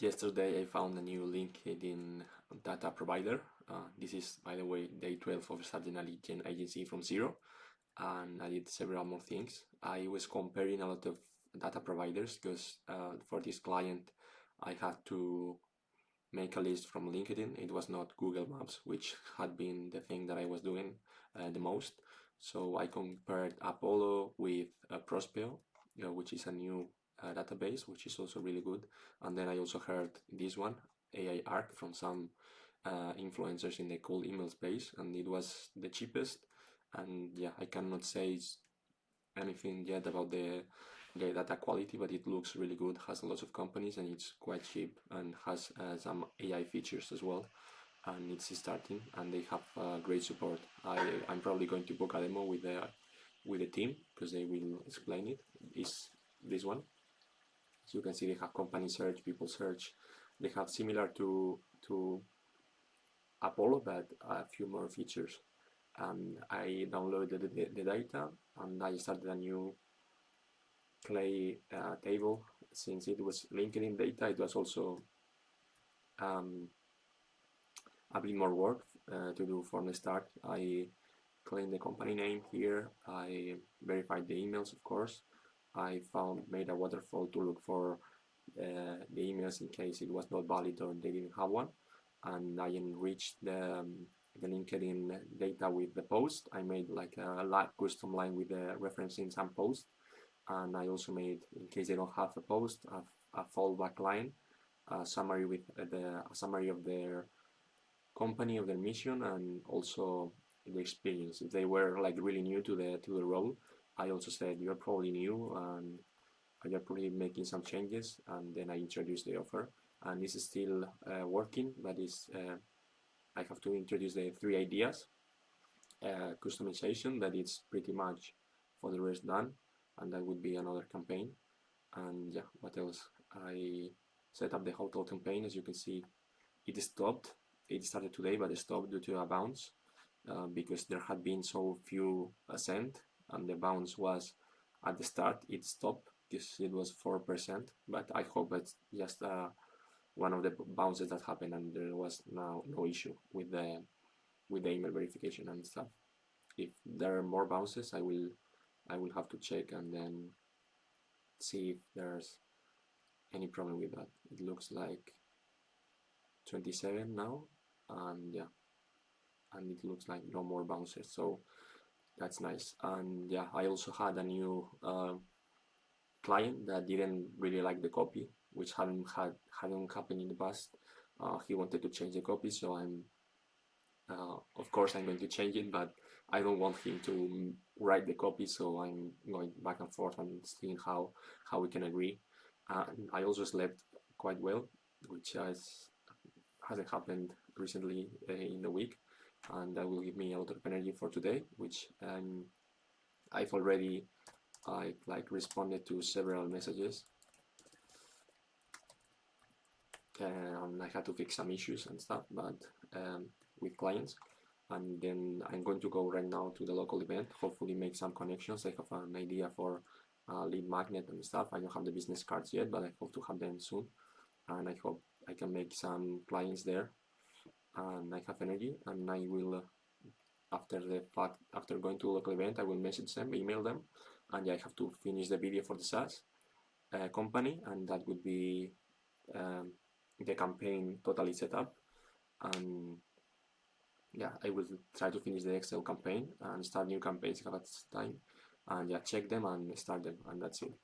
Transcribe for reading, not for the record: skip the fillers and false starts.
Yesterday I found a new LinkedIn data provider. This is, by the way, day 12 of starting a lead gen agency from zero, and I did several more things. I was comparing a lot of data providers because for this client I had to make a list from LinkedIn. It was not Google Maps, which had been the thing that I was doing the most. So I compared Apollo with Prospeo, which is a new database, which is also really good. And then I also heard this one, AI Arc, from some influencers in the cold email space, and it was the cheapest. And yeah, I cannot say anything yet about the data quality, but it looks really good, has a lot of companies, and it's quite cheap and has some AI features as well. And it's starting, and they have great support. I'm probably going to book a demo with the team because they will explain it. Is this one? So you can see they have company search, people search. They have similar to Apollo, but a few more features. And I downloaded the data, and I started a new Clay table. Since it was LinkedIn data, it was also a bit more work to do from the start. I claimed the company name here. I verified the emails, of course. I made a waterfall to look for the emails in case it was not valid or they didn't have one, and I enriched the LinkedIn data with the post. I made like a custom line with the referencing some post, and I also made, in case they don't have a post, a fallback line, a summary with a summary of their company, of their mission, and also the experience. If they were like really new to the role, I also said you're probably new and you're probably making some changes, and then I introduced the offer. And this is still working, but I have to introduce the 3 ideas, customization, that it's pretty much for the rest done, and that would be another campaign. And yeah, what else? I set up the hotel campaign. As you can see, it stopped. It started today, but it stopped due to a bounce because there had been so few sent, and the bounce was at the start. It stopped because it was 4%, but I hope it's just one of the bounces that happened, and there was now no issue with the email verification and stuff. If there are more bounces, I will have to check and then see if there's any problem with that. It looks like 27 now, and yeah, and it looks like no more bounces, so that's nice. And yeah, I also had a new client that didn't really like the copy, which hadn't happened in the past. He wanted to change the copy, so of course I'm going to change it, but I don't want him to write the copy, so I'm going back and forth and seeing how we can agree. And I also slept quite well, which hasn't happened recently in the week, and that will give me a lot of energy for today, which I've already responded to several messages, and I had to fix some issues and stuff, but with clients. And then I'm going to go right now to the local event, hopefully make some connections. I have an idea for lead magnet and stuff. I don't have the business cards yet, but I hope to have them soon, and I hope I can make some clients there, and I have energy. And I will after going to the local event, I will message them, email them, and I have to finish the video for the SaaS company, and that would be the campaign totally set up. And yeah, I will try to finish the Excel campaign and start new campaigns if I have time, and yeah, check them and start them, and that's it.